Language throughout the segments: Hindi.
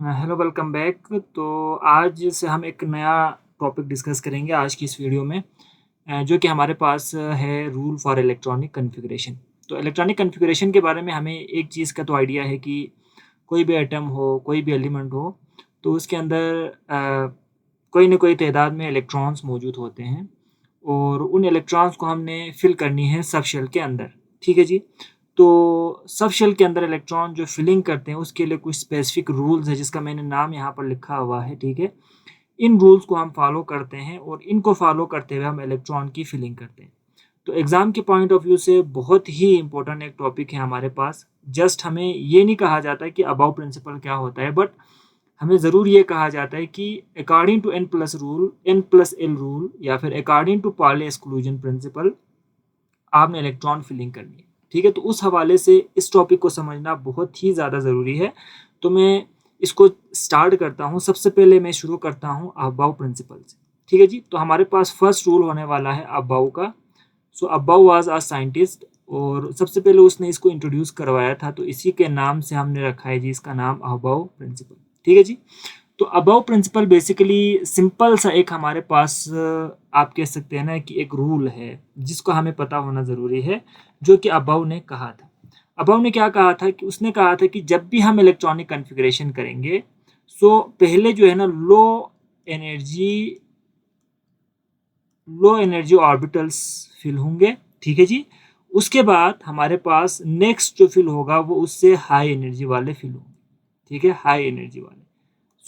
Hello welcome back. तो आज से हम एक नया टॉपिक डिस्कस करेंगे आज की इस वीडियो में, जो कि हमारे पास है रूल फॉर इलेक्ट्रॉनिक कॉन्फ़िगरेशन। तो इलेक्ट्रॉनिक कॉन्फ़िगरेशन के बारे में हमें एक चीज़ का तो आइडिया है कि कोई भी एटम हो, कोई भी एलिमेंट हो, तो उसके अंदर कोई न कोई तादाद में इलेक्ट्रॉन्स मौजूद होते हैं और उन इलेक्ट्रॉन्स को हमने फिल करनी है सब शेल के अंदर। ठीक है जी? तो सब शेल के अंदर इलेक्ट्रॉन जो फिलिंग करते हैं उसके लिए कुछ स्पेसिफिक रूल्स है जिसका मैंने नाम यहाँ पर लिखा हुआ है, ठीक है? इन रूल्स को हम फॉलो करते हैं और इनको फॉलो करते हुए हम इलेक्ट्रॉन की फिलिंग करते हैं। तो एग्ज़ाम के पॉइंट ऑफ व्यू से बहुत ही इम्पोर्टेंट एक टॉपिक है हमारे पास। जस्ट हमें ये नहीं कहा जाता है कि अबाव प्रिंसिपल क्या होता है, बट हमें ज़रूर ये कहा जाता है कि according to n plus rule, n plus l rule या फिर according to Pauli exclusion principle आपने इलेक्ट्रॉन फिलिंग करनी है। ठीक है? तो उस हवाले से इस टॉपिक को समझना बहुत ही ज़्यादा ज़रूरी है। तो मैं इसको स्टार्ट करता हूँ। सबसे पहले मैं शुरू करता हूँ अबाव प्रिंसिपल से। ठीक है जी? तो हमारे पास फर्स्ट रूल होने वाला है अबाव का। सो अबाव वाज अ साइंटिस्ट और सबसे पहले उसने इसको इंट्रोड्यूस करवाया था, तो इसी के नाम से हमने रखा है जी इसका नाम अबाव प्रिंसिपल। ठीक है जी? तो अबाव प्रिंसिपल बेसिकली सिंपल सा एक हमारे पास आप कह सकते हैं ना कि एक रूल है जिसको हमें पता होना ज़रूरी है, जो कि अबाव ने कहा था। अबाव ने क्या कहा था कि उसने कहा था कि जब भी हम इलेक्ट्रॉनिक कॉन्फ़िगरेशन करेंगे, सो पहले जो है ना energy low energy orbitals fill होंगे। ठीक है जी? उसके बाद हमारे पास नेक्स्ट जो फिल होगा वो उससे हाई एनर्जी वाले फिल होंगे। ठीक है? हाई एनर्जी वाले।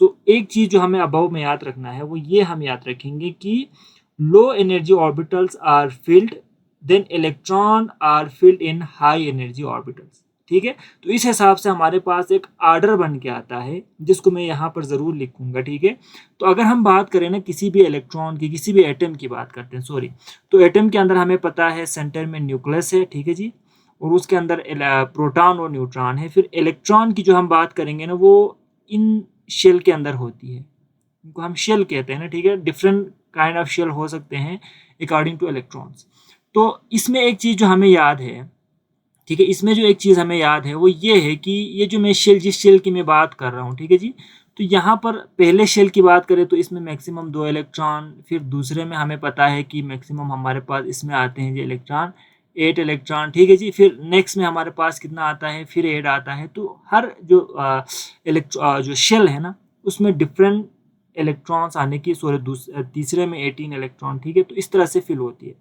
सो एक चीज़ जो हमें अबाव में याद रखना है वो ये हम याद रखेंगे कि low energy orbitals are filled, then electron are filled in high energy orbitals. ठीक है? तो इस हिसाब से हमारे पास एक आर्डर बन के आता है जिसको मैं यहाँ पर ज़रूर लिखूंगा। ठीक है? तो अगर हम बात करें ना किसी भी इलेक्ट्रॉन की, किसी भी एटम की बात करते हैं, सॉरी, तो एटम के अंदर हमें पता है सेंटर में न्यूक्लियस है। ठीक है जी? और उसके अंदर प्रोटॉन और न्यूट्रॉन है। फिर इलेक्ट्रॉन की जो हम बात करेंगे ना वो इन शेल के अंदर होती है, इनको हम शेल कहते हैं ना। ठीक है? डिफरेंट काइंड ऑफ शेल हो सकते हैं अकॉर्डिंग टू इलेक्ट्रॉन्स। तो इसमें एक चीज़ जो हमें याद है, ठीक है, इसमें जो एक चीज़ हमें याद है वो ये है कि ये जो मैं शेल, जिस शेल की मैं बात कर रहा हूँ, ठीक है जी, तो यहाँ पर पहले शेल की बात करें तो इसमें मैक्सिमम 2 इलेक्ट्रॉन, फिर दूसरे में हमें पता है कि मैक्सिमम हमारे पास इसमें आते हैं जो इलेक्ट्रॉन 8 इलेक्ट्रॉन। ठीक है जी? फिर नेक्स्ट में हमारे पास कितना आता है, फिर 8 आता है। तो हर जो जो शेल है ना उसमें डिफरेंट इलेक्ट्रॉन्स आने की, सॉरी तीसरे में 18 इलेक्ट्रॉन। ठीक है? तो इस तरह से फिल होती है।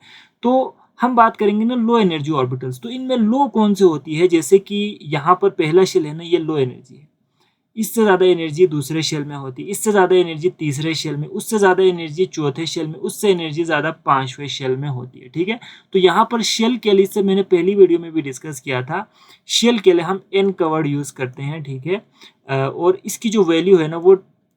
तो हम बात करेंगे ना लो एनर्जी ऑर्बिटल्स, तो इनमें लो कौन से होती है, जैसे कि यहाँ पर पहला शेल है ना ये लो एनर्जी है, इससे ज़्यादा एनर्जी दूसरे शेल में होती है, इससे ज़्यादा एनर्जी तीसरे शेल में, उससे ज़्यादा एनर्जी चौथे शेल में, उससे एनर्जी ज़्यादा पांचवें शेल में होती है। ठीक है? तो यहाँ पर शेल के लिए, से मैंने पहली वीडियो में भी डिस्कस किया था, शेल के लिए हम एन कवर्ड यूज़ करते हैं। ठीक है? और इसकी जो वैल्यू है ना वो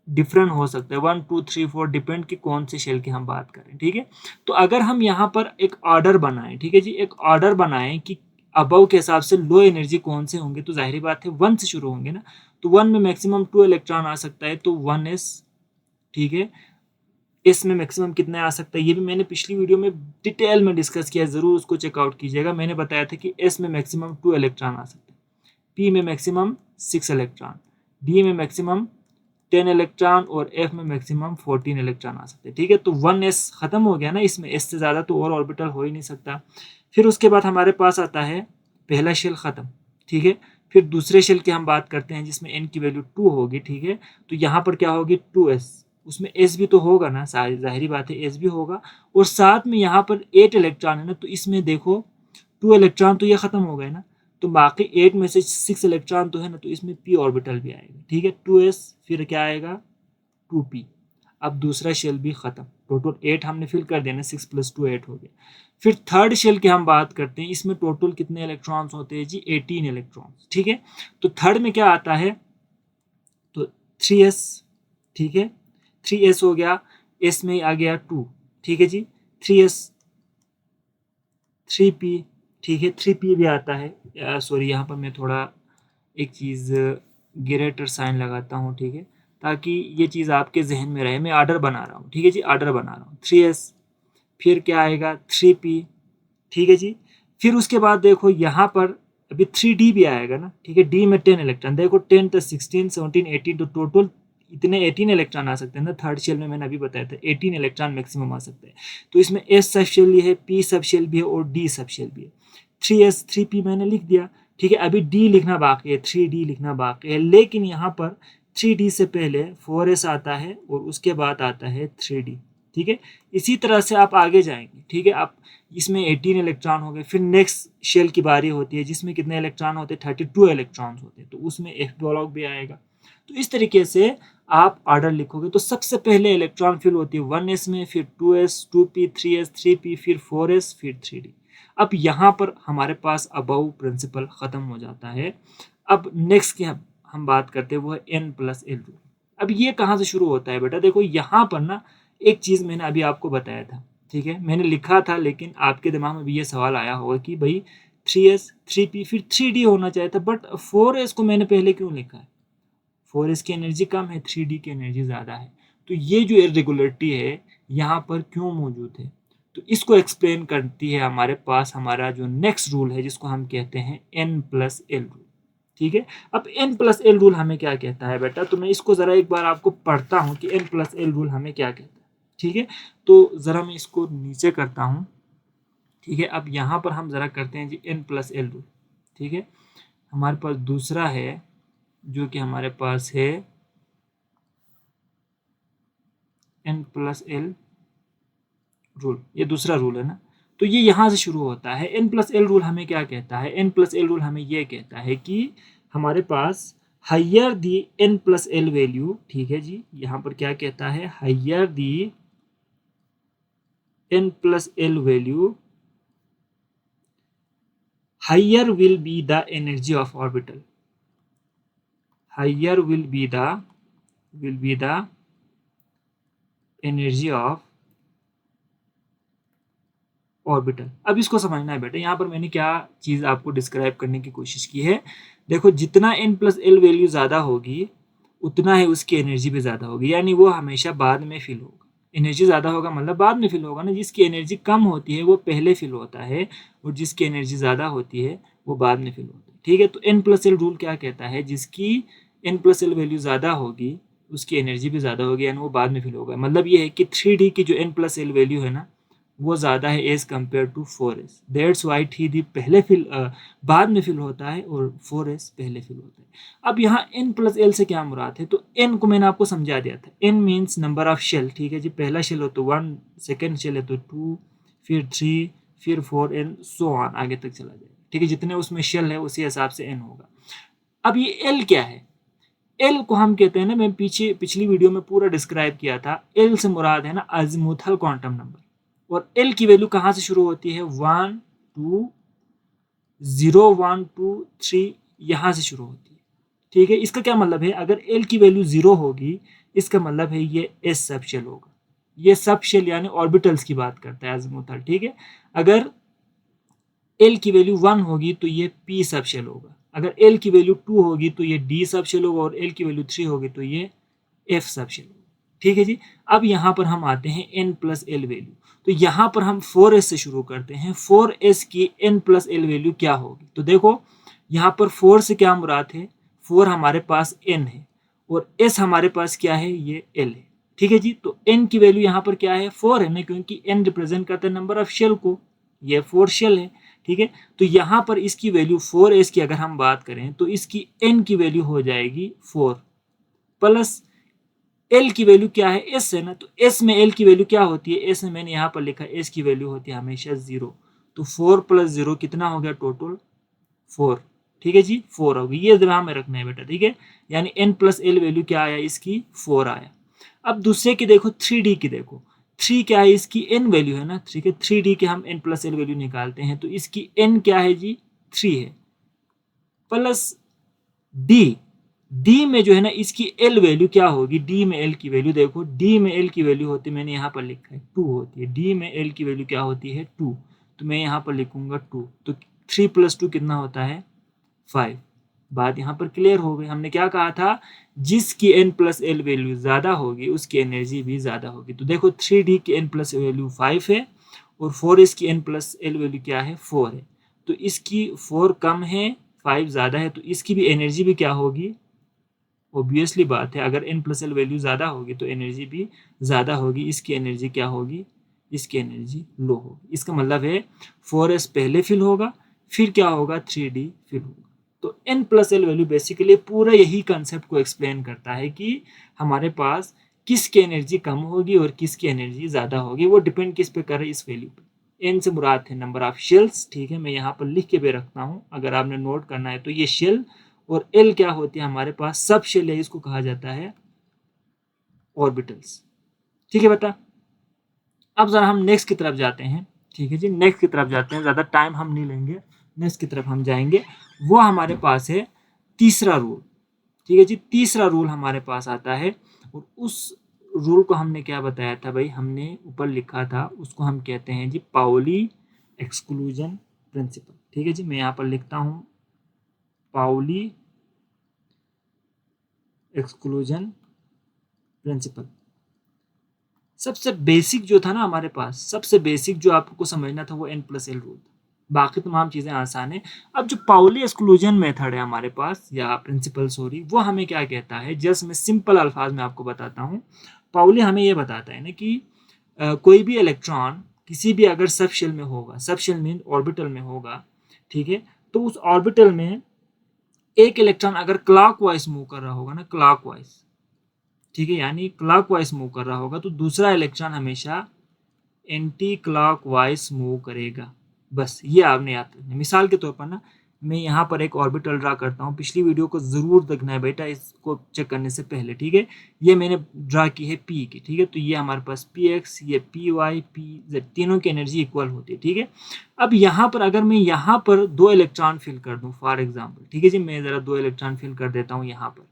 डिफरेंट हो सकता है, 1 2 3 4 डिपेंड कि कौन से शेल की हम बात करें। ठीक है? तो अगर हम यहाँ पर एक ऑर्डर बनाएं, ठीक है जी, एक ऑर्डर बनाएं कि अबव के हिसाब से लो एनर्जी कौन से होंगे, तो जाहिर बात है 1 से शुरू होंगे ना। तो 1 में मैक्सिमम 2 इलेक्ट्रॉन आ सकता है, तो 1s। ठीक है? एस में मैक्सिमम कितना आ सकता है ये भी मैंने पिछली वीडियो में डिटेल में डिस्कस किया है, ज़रूर उसको चेकआउट कीजिएगा। मैंने बताया था कि एस में मैक्सिमम 2 इलेक्ट्रॉन आ सकते हैं, पी में मैक्सिमम 6 इलेक्ट्रॉन, डी में मैक्सिमम 10 इलेक्ट्रॉन और एफ में मैक्सिमम 14 इलेक्ट्रॉन आ सकते हैं। ठीक है? तो 1s खत्म हो गया ना, इसमें एस से ज़्यादा तो और ऑर्बिटल हो ही नहीं सकता। फिर उसके बाद हमारे पास आता है पहला शेल ख़त्म। ठीक है? फिर दूसरे शेल की हम बात करते हैं जिसमें एन की वैल्यू 2 होगी। ठीक है? तो यहाँ पर क्या होगी 2s, उसमें एस भी तो होगा ना, जाहिर बात है एस भी होगा। और साथ में यहाँ पर 8 इलेक्ट्रॉन है ना, तो इसमें देखो 2 इलेक्ट्रॉन तो ये ख़त्म हो गए ना, तो बाकी 8 में से 6 इलेक्ट्रॉन तो है ना, तो इसमें पी ऑर्बिटल भी आएगा। ठीक है? 2s, फिर क्या आएगा 2p। अब दूसरा शेल भी ख़त्म, टोटल 8 हमने फिल कर दिया ना, 6 + 2 8 हो गया। फिर थर्ड शेल की हम बात करते हैं, इसमें टोटल कितने इलेक्ट्रॉन्स होते हैं जी, 18 इलेक्ट्रॉन्स। ठीक है? तो थर्ड में क्या आता है, तो 3s। ठीक है? 3s हो गया, s में आ गया 2। ठीक है जी? 3s, 3p। ठीक है? 3p भी आता है, सॉरी यहाँ पर मैं थोड़ा एक चीज़ ग्रेटर साइन लगाता हूँ। ठीक है? ताकि ये चीज़ आपके जहन में रहे, मैं आर्डर बना रहा हूँ। ठीक है जी? आर्डर बना रहा हूँ। 3s, फिर क्या आएगा 3p। ठीक है जी? फिर उसके बाद देखो यहाँ पर अभी 3D भी आएगा ना, ठीक है। डी में 10 इलेक्ट्रॉन, देखो 10 तो 16 17 18, तो टोटल इतने 18 इलेक्ट्रॉन आ सकते हैं ना। थर्ड शेल में मैंने अभी बताया था 18 इलेक्ट्रॉन मैक्सिमम आ सकते हैं। तो इसमें एस सब शेल भी है, पी सब शेल भी है और डी सब शेल भी है। 3s 3p मैंने लिख दिया, ठीक है। अभी डी लिखना बाकी है, 3d लिखना बाकी है, लेकिन यहाँ पर 3d से पहले 4s आता है और उसके बाद आता है 3d, ठीक है। इसी तरह से आप आगे जाएंगे, ठीक है। आप इसमें 18 इलेक्ट्रॉन हो गए, फिर नेक्स्ट शेल की बारी होती है जिसमें कितने इलेक्ट्रॉन होते हैं, 32 इलेक्ट्रॉन्स होते हैं, तो उसमें एफ ब्लॉक भी आएगा। तो इस तरीके से आप ऑर्डर लिखोगे तो सबसे पहले इलेक्ट्रॉन फिल होती है 1s में, फिर 2s 2p 3s 3p, फिर 4s, फिर 3d। अब यहाँ पर हमारे पास अबाउ प्रिंसिपल ख़त्म हो जाता है। अब नेक्स्ट की हम बात करते हैं वो है n+l रूल। अब ये कहाँ से शुरू होता है बेटा, देखो यहाँ पर ना एक चीज़ मैंने अभी आपको बताया था, ठीक है। मैंने लिखा था, लेकिन आपके दिमाग में भी ये सवाल आया होगा कि भाई 3s 3p फिर 3d होना चाहिए था, बट 4s को मैंने पहले क्यों लिखा है। 4s की एनर्जी कम है, 3d की एनर्जी ज़्यादा है, तो ये जो इरेगुलरिटी है यहाँ पर क्यों मौजूद है, तो इसको एक्सप्लेन करती है हमारे पास हमारा जो नेक्स्ट रूल है जिसको हम कहते हैं n+l रूल, ठीक है। अब n+l रूल हमें क्या कहता है बेटा, तो मैं इसको ज़रा एक बार आपको पढ़ता हूँ कि n+l रूल हमें क्या कहता है, ठीक है। तो ज़रा मैं इसको नीचे करता हूँ, ठीक है। अब यहाँ पर हम ज़रा करते हैं जी n+l रूल, ठीक है। हमारे पास दूसरा है जो कि हमारे पास है n+l रूल, ये दूसरा रूल है ना। तो ये यहाँ से शुरू होता है। n+l रूल हमें क्या कहता है, n+l रूल हमें ये कहता है कि हमारे पास हायर दी n+l वैल्यू, ठीक है जी। यहाँ पर क्या कहता है, higher the n+l value higher will be the energy of orbital, higher will be the energy of orbital. अब इसको समझना है बेटा, यहाँ पर मैंने क्या चीज़ आपको डिस्क्राइब करने की कोशिश की है। देखो जितना n+l वैल्यू ज़्यादा होगी उतना है उसकी एनर्जी भी ज़्यादा होगी, यानी वो हमेशा बाद में फिल होगा। एनर्जी ज़्यादा होगा मतलब बाद में फिल होगा ना। जिसकी एनर्जी कम होती है वो पहले फिल होता है और जिसकी एनर्जी ज़्यादा होती है वो बाद में फिल होता है, ठीक है। तो n+l रूल क्या कहता है, जिसकी n+l वैल्यू ज़्यादा होगी उसकी एनर्जी भी ज़्यादा होगी, यानी वो बाद में फिल होगा। मतलब ये है कि 3d की जो n+l वैल्यू है ना वो ज़्यादा है as compare to 4s। That's why 3d पहले फिल बाद में फिल होता है और 4s पहले फिल होता है। अब यहाँ n+l से क्या मुराद है, तो n को मैंने आपको समझा दिया था। n means number of shell, ठीक है जी। पहला शेल हो तो 1, सेकेंड शेल है तो 2, फिर 3, फिर 4 एंड सो ऑन, आगे तक चला जाएगा, ठीक है। जितने उसमें शेल है उसी हिसाब से n होगा। अब ये l क्या है, l को हम कहते हैं ना, मैं पिछली वीडियो में पूरा डिस्क्राइब किया था। l से मुराद है ना अज़ीमुथल क्वांटम नंबर, और l की वैल्यू कहाँ से शुरू होती है, 1 2 0 1 2 3 यहाँ से शुरू होती है, ठीक है। इसका क्या मतलब है, अगर l की वैल्यू 0 होगी इसका मतलब है ये s सब शेल होगा। ये सब शेल यानी ऑर्बिटल्स की बात करता है अज़ीमुथल, ठीक है। अगर l की वैल्यू 1 होगी तो ये p सब शेल होगा। अगर l की वैल्यू 2 होगी तो ये d सब शेल होगा, और l की वैल्यू 3 होगी तो ये f सब शेल होगा, ठीक है जी। अब यहाँ पर हम आते हैं n+l वैल्यू। तो यहाँ पर हम 4s से शुरू करते हैं। 4s की n+l वैल्यू क्या होगी, तो देखो यहाँ पर 4 से क्या मुराद है, 4 हमारे पास n है और s हमारे पास क्या है, ये l है, ठीक है जी। तो n की वैल्यू यहाँ पर क्या है, 4 है ना, क्योंकि n रिप्रेजेंट करता है नंबर ऑफ शेल को, ये 4 शेल है, ठीक है। तो यहाँ पर इसकी वैल्यू 4s की अगर हम बात करें तो इसकी n की वैल्यू हो जाएगी 4 प्लस l की वैल्यू क्या है, s है ना। तो s में l की वैल्यू क्या होती है, s में मैंने यहाँ पर लिखा s की वैल्यू होती है हमेशा 0। तो 4 + 0 कितना हो गया, टोटल 4, ठीक है जी, 4 होगी। ये दिमाग में रखना है बेटा, ठीक है। यानी n+l वैल्यू क्या आया, इसकी 4 आया। अब दूसरे की देखो 3d की, देखो 3 क्या है, इसकी n वैल्यू है ना, ठीक है। 3d के हम n+l वैल्यू निकालते हैं तो इसकी n क्या है जी, 3 है, प्लस d, डी में जो है ना इसकी एल वैल्यू क्या होगी, डी में एल की वैल्यू देखो, डी में एल की वैल्यू होती है, मैंने यहाँ पर लिखा है 2 होती है। डी में एल की वैल्यू क्या होती है, 2, तो मैं यहाँ पर लिखूंगा 2। तो 3 + 2 कितना होता है, 5। बात यहाँ पर क्लियर हो गई। हमने क्या कहा था, जिसकी n+l वैल्यू ज़्यादा होगी उसकी एनर्जी भी ज़्यादा होगी। तो देखो 3d की n+ वैल्यू 5 है और 4s की n+l वैल्यू क्या है, 4 है। तो इसकी 4 कम है, 5 ज़्यादा है, तो इसकी भी एनर्जी भी क्या होगी, ऑब्वियसली बात है, अगर n+l वैल्यू ज़्यादा होगी तो एनर्जी भी ज़्यादा होगी, इसकी एनर्जी क्या होगी, इसकी एनर्जी लो होगी। इसका मतलब है 4s पहले फिल होगा, फिर क्या होगा, 3d फिल होगा। तो n+l वैल्यू बेसिकली पूरा यही कंसेप्ट को एक्सप्लेन करता है कि हमारे पास किसकी एनर्जी कम होगी और किसकी एनर्जी ज़्यादा होगी, वो डिपेंड किस पे कर रहा है, इस वैल्यू पे। n से मुराद है नंबर ऑफ शेल्स, ठीक है, मैं यहाँ पर लिख के भी रखता हूँ, अगर आपने नोट करना है तो ये शेल, और l क्या होती है हमारे पास, सब शेल है, इसको कहा जाता है ऑर्बिटल्स। ठीक है बेटा, अब जरा हम नेक्स्ट की तरफ जाते हैं। ठीक है जी, नेक्स्ट की तरफ जाते हैं, ज़्यादा टाइम हम नहीं लेंगे, नेक्स्ट की तरफ हम जाएंगे। वो हमारे पास है तीसरा रूल। ठीक है जी, तीसरा रूल हमारे पास आता है, और उस रूल को हमने क्या बताया था भाई, हमने ऊपर लिखा था, उसको हम कहते हैं जी पाउली एक्सक्लूजन प्रिंसिपल। ठीक है जी, मैं यहाँ पर लिखता हूँ पाउली एक्सक्लूजन प्रिंसिपल। सबसे बेसिक जो था ना हमारे पास, सबसे बेसिक जो आपको समझना था वो n+l रूल, बाकी तमाम चीज़ें आसान है। अब जो पाउली एक्सक्लूजन मेथड है हमारे पास, या प्रिंसिपल सॉरी, वो हमें क्या कहता है, जस्ट मैं सिंपल अल्फाज में आपको बताता हूँ। पाउली हमें ये बताता है ना कि कोई भी इलेक्ट्रॉन किसी भी अगर सब शेल में होगा, सब शेल मीन ऑर्बिटल में होगा, ठीक है, तो उस ऑर्बिटल में एक इलेक्ट्रॉन अगर क्लॉकवाइज मूव कर रहा होगा ना, क्लॉकवाइज, ठीक है, यानी क्लॉकवाइज मूव कर रहा होगा, तो दूसरा इलेक्ट्रॉन हमेशा एंटी क्लॉकवाइज मूव करेगा। बस ये आपने याद रखना। मिसाल के तौर पर ना, मैं यहाँ पर एक ऑर्बिटल ड्रा करता हूँ, पिछली वीडियो को ज़रूर देखना है बेटा, इसको चेक करने से पहले, ठीक है। ये मैंने ड्रा की है पी की, ठीक है, तो ये हमारे पास px, ये py, pz, तीनों की एनर्जी इक्वल होती है, ठीक है। अब यहाँ पर अगर मैं यहाँ पर 2 इलेक्ट्रॉन फिल कर दूँ फॉर एग्जाम्पल, ठीक है जी, मैं ज़रा 2 इलेक्ट्रॉन फिल कर देता हूँ यहाँ पर,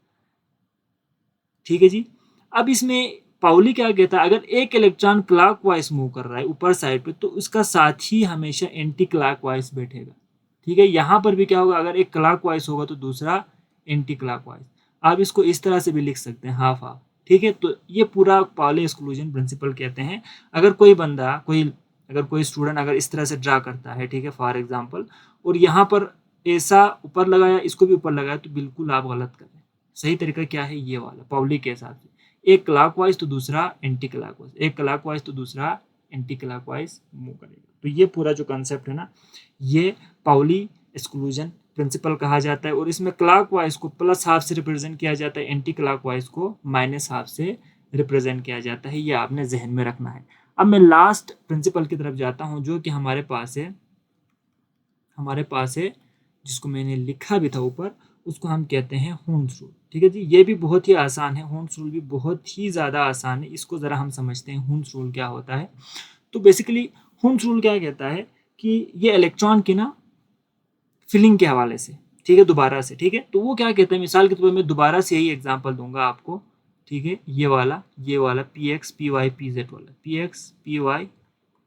ठीक है जी। अब इसमें पाउली क्या कहता है, अगर एक इलेक्ट्रॉन क्लॉकवाइज मूव कर रहा है ऊपर साइड पे, तो उसका साथ ही हमेशा एंटी क्लॉकवाइज बैठेगा। ठीक है, यहाँ पर भी क्या होगा, अगर एक क्लॉकवाइज होगा तो दूसरा एंटी क्लॉकवाइज। आप इसको इस तरह से भी लिख सकते हैं, हाफ हाफ। ठीक है, तो ये पूरा पाउली एक्सक्लूजन प्रिंसिपल कहते हैं। अगर कोई बंदा, अगर कोई स्टूडेंट अगर इस तरह से ड्रा करता है, ठीक है, फॉर एग्जाम्पल, और यहाँ पर ऐसा ऊपर लगाया, इसको भी ऊपर लगाया, तो बिल्कुल आप गलत कर रहे हैं। सही तरीका क्या है, ये वाला पाउली के हिसाब से, एक क्लॉकवाइज तो दूसरा एंटी क्लॉकवाइज, एक क्लॉकवाइज तो दूसरा एंटी क्लॉकवाइज मूव करेगा। तो ये पूरा जो कंसेप्ट है ना, ये पाउली एक्सक्लूजन प्रिंसिपल कहा जाता है। और इसमें क्लॉकवाइज को प्लस हाफ से रिप्रेजेंट किया जाता है, एंटी क्लॉकवाइज को माइनस हाफ से रिप्रेजेंट किया जाता है। ये आपने जहन में रखना है। अब मैं लास्ट प्रिंसिपल की तरफ जाता हूँ, जो कि हमारे पास है, जिसको मैंने लिखा भी था ऊपर, उसको हम कहते हैं हुन्स रूल। ठीक है जी, ये भी बहुत ही आसान है, हुन्स रूल भी बहुत ही ज़्यादा आसान है। इसको ज़रा हम समझते हैं, हुन्स रूल क्या होता है। तो बेसिकली हुन्स रूल क्या कहता है कि ये इलेक्ट्रॉन की ना फिलिंग के हवाले से, ठीक है, दोबारा से, ठीक है, तो वो क्या कहते हैं, मिसाल के तौर पर मैं दोबारा से यही एग्जांपल दूंगा आपको, ठीक है, ये वाला px py pz वाला, px py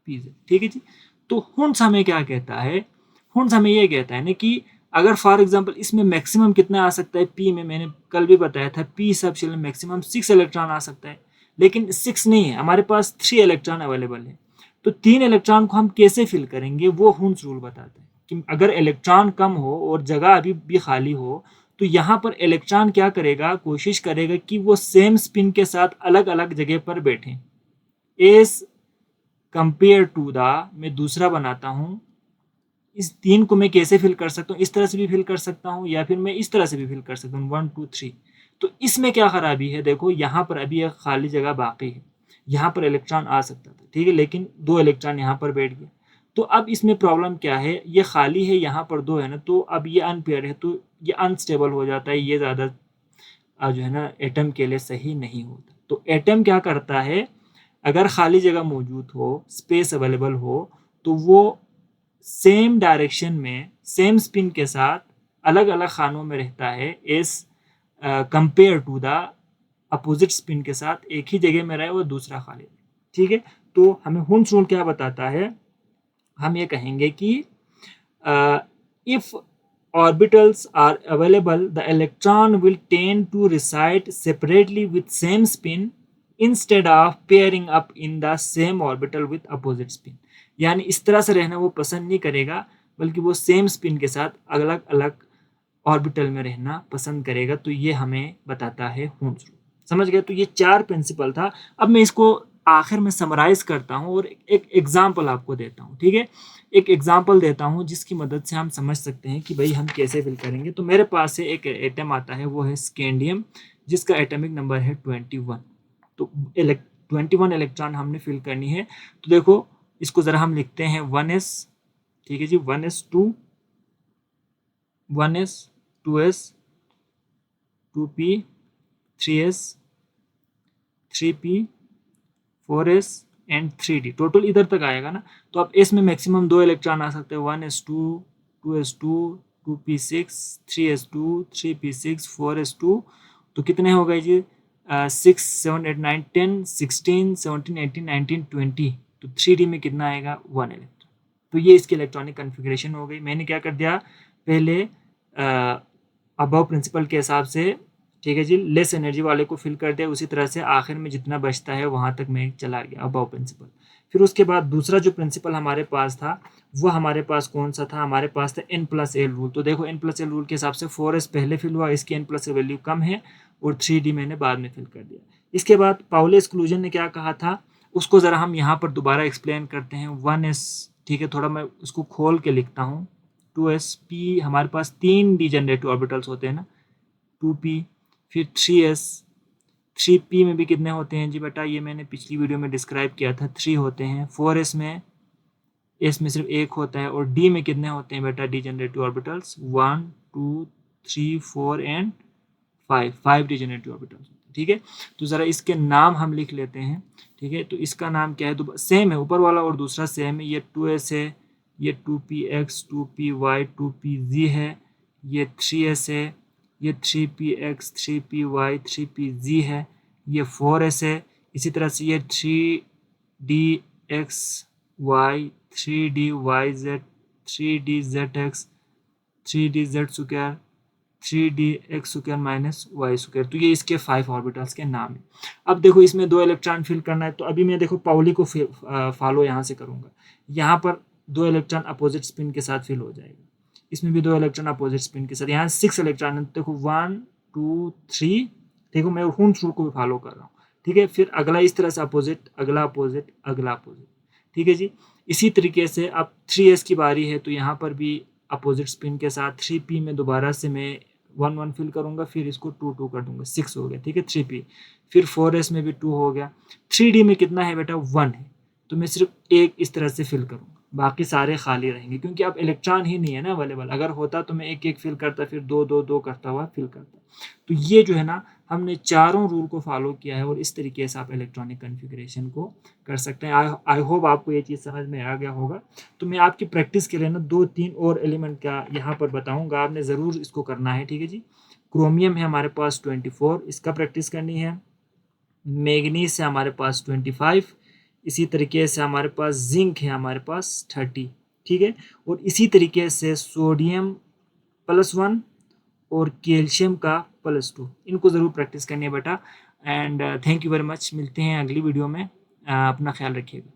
pz, ठीक है जी। तो हुन्स हमें क्या कहता है, हुन्स हमें ये कहता है ना कि अगर फॉर एग्जांपल इसमें मैक्सिमम कितना आ सकता है, पी में मैंने कल भी बताया था, पी सब शेल में मैक्सिमम 6 इलेक्ट्रॉन आ सकता है, लेकिन 6 नहीं है, हमारे पास 3 इलेक्ट्रॉन अवेलेबल है। तो 3 इलेक्ट्रॉन को हम कैसे फिल करेंगे, वो हुन्स रूल बताते हैं कि अगर इलेक्ट्रॉन कम हो और जगह अभी भी खाली हो, तो यहाँ पर इलेक्ट्रॉन क्या करेगा, कोशिश करेगा कि वो सेम स्पिन के साथ अलग अलग जगह पर बैठें। एज कंपेयर टू द, मैं दूसरा बनाता हूँ, इस 3 को मैं कैसे फिल कर सकता हूँ, इस तरह से भी फिल कर सकता हूँ, या फिर मैं इस तरह से भी फिल कर सकता हूँ, 1 2 3। तो इसमें क्या खराबी है, देखो यहाँ पर अभी एक खाली जगह बाकी है, यहाँ पर इलेक्ट्रॉन आ सकता था, ठीक है, लेकिन 2 इलेक्ट्रॉन यहाँ पर बैठ गया। तो अब इसमें प्रॉब्लम क्या है, ये खाली है, यहाँ पर 2 है ना, तो अब ये अनपेयर है, तो ये अनस्टेबल हो जाता है, ये ज़्यादा जो है ना एटम के लिए सही नहीं होता। तो एटम क्या करता है, अगर खाली जगह मौजूद हो, स्पेस अवेलेबल हो, तो वो सेम डायरेक्शन में सेम स्पिन के साथ अलग अलग खानों में रहता है, as compare to the opposite spin के साथ एक ही जगह में रहे और दूसरा खाली रहे। ठीक है, तो हमें हुन्स रूल क्या बताता है, हम ये कहेंगे कि if orbitals are available, the electron will tend to reside separately with same spin instead of pairing up in the same orbital with opposite spin। यानी इस तरह से रहना वो पसंद नहीं करेगा, बल्कि वो सेम स्पिन के साथ अलग अलग ऑर्बिटल में रहना पसंद करेगा। तो ये हमें बताता है हून्स रूल। समझ गए? तो ये 4 प्रिंसिपल था। अब मैं इसको आखिर में समराइज करता हूँ और एक एग्जाम्पल आपको देता हूँ। ठीक है, एक एग्जाम्पल देता हूँ जिसकी मदद से हम समझ सकते हैं कि भाई हम कैसे फिल करेंगे। तो मेरे पास से एक एटम आता है, वो है स्कैंडियम, जिसका एटॉमिक नंबर है 21। तो 21 इलेक्ट्रॉन हमने फिल करनी है। तो देखो इसको ज़रा हम लिखते हैं 1s। ठीक है जी, 1s 2, 1s 2s 2p 3s 3p 4s and 3d। Total इधर तक आएगा ना। तो अब एस में मैक्सिमम 2 इलेक्ट्रॉन आ सकते हैं, 1s2 2s2 2p6 3s2 3p6 4s2। तो कितने हो गए जी? 6 7 8 9 10 16 17 18 19 20। तो 3d में कितना आएगा? 1 इलेक्ट्रॉन। तो ये इसकी इलेक्ट्रॉनिक कन्फिग्रेशन हो गई। मैंने क्या कर दिया, पहले अबव प्रिंसिपल के हिसाब से, ठीक है जी, लेस एनर्जी वाले को फिल कर दिया। उसी तरह से आखिर में जितना बचता है वहाँ तक मैं चला गया, अबव प्रिंसिपल। फिर उसके बाद दूसरा जो प्रिंसिपल हमारे पास था, वो हमारे पास कौन सा था? हमारे पास था n+l रूल। तो देखो n+l रूल के हिसाब से 4s पहले फिल हुआ, इसकी n+l वैल्यू कम है, और 3d मैंने बाद में फिल कर दिया। इसके बाद पाउली एक्सक्लूजन ने क्या कहा था, उसको ज़रा हम यहाँ पर दोबारा एक्सप्लेन करते हैं। 1s, ठीक है, थोड़ा मैं उसको खोल के लिखता हूँ। 2sp, हमारे पास 3 डिजेनरेटिव ऑर्बिटल्स होते हैं ना, 2p, फिर 3s, 3p में भी कितने होते हैं जी बेटा? ये मैंने पिछली वीडियो में डिस्क्राइब किया था, 3 होते हैं। 4s में s में सिर्फ 1 होता है। और d में कितने होते हैं बेटा degenerative orbitals? 1 2 3 4 and 5 degenerative orbitals. ठीक है, तो ज़रा इसके नाम हम लिख लेते हैं। ठीक है, तो इसका नाम क्या है? तो सेम है, ऊपर वाला और दूसरा सेम है। ये 2s है, ये 2px 2py 2pz है, ये 3s है, ये 3px 3py 3pz है, ये 4s है। इसी तरह से ये 3dxy 3dyz 3dzx 3dz square 3dx² minus Y square. तो ये इसके 5 ऑर्बिटल्स के नाम है। अब देखो इसमें 2 इलेक्ट्रॉन फिल करना है। तो अभी मैं देखो पाउली को फॉलो यहाँ से करूँगा। यहाँ पर 2 इलेक्ट्रॉन अपोजिट स्पिन के साथ फिल हो जाएगा। इसमें भी 2 इलेक्ट्रॉन अपोजिट स्पिन के साथ। यहाँ 6 इलेक्ट्रॉन है। देखो 1 2 3। देखो मैं हून्स रूल को भी फॉलो कर रहा हूँ। ठीक है, फिर अगला इस तरह से अपोजिट, अगला अपोजिट, अगला अपोजिट। ठीक है जी, इसी तरीके से अब 3s की बारी है। तो यहाँ पर भी अपोजिट स्पिन के साथ 3p में दोबारा से मैं 1 1 फिल करूँगा, फिर इसको 2 2 कर दूंगा, 6 हो गया। ठीक है, 3p। फिर 4s में भी 2 हो गया। 3d में कितना है बेटा? 1 है। तो मैं सिर्फ एक इस तरह से फिल करूँगा, बाकी सारे खाली रहेंगे, क्योंकि अब इलेक्ट्रॉन ही नहीं है ना अवेलेबल। अगर होता तो मैं एक एक फिल करता, फिर 2 2 2 करता हुआ फिल करता। तो ये जो है ना, हमने चारों रूल को फॉलो किया है, और इस तरीके से आप इलेक्ट्रॉनिक कन्फिग्रेशन को कर सकते हैं। आई होप आपको ये चीज़ समझ में आ गया होगा। तो मैं आपकी प्रैक्टिस के लिए ना 2-3 और एलिमेंट का यहाँ पर बताऊँगा, आपने ज़रूर इसको करना है। ठीक है जी, क्रोमियम है हमारे पास 24, इसका प्रैक्टिस करनी है। मैग्नीज है हमारे पास 25। इसी तरीके से हमारे पास जिंक है हमारे पास 30। ठीक है, और इसी तरीके से सोडियम +1 और कैल्शियम का +2, इनको ज़रूर प्रैक्टिस करनी है बेटा। And thank you very much. मिलते हैं अगली वीडियो में। अपना ख्याल रखिएगा।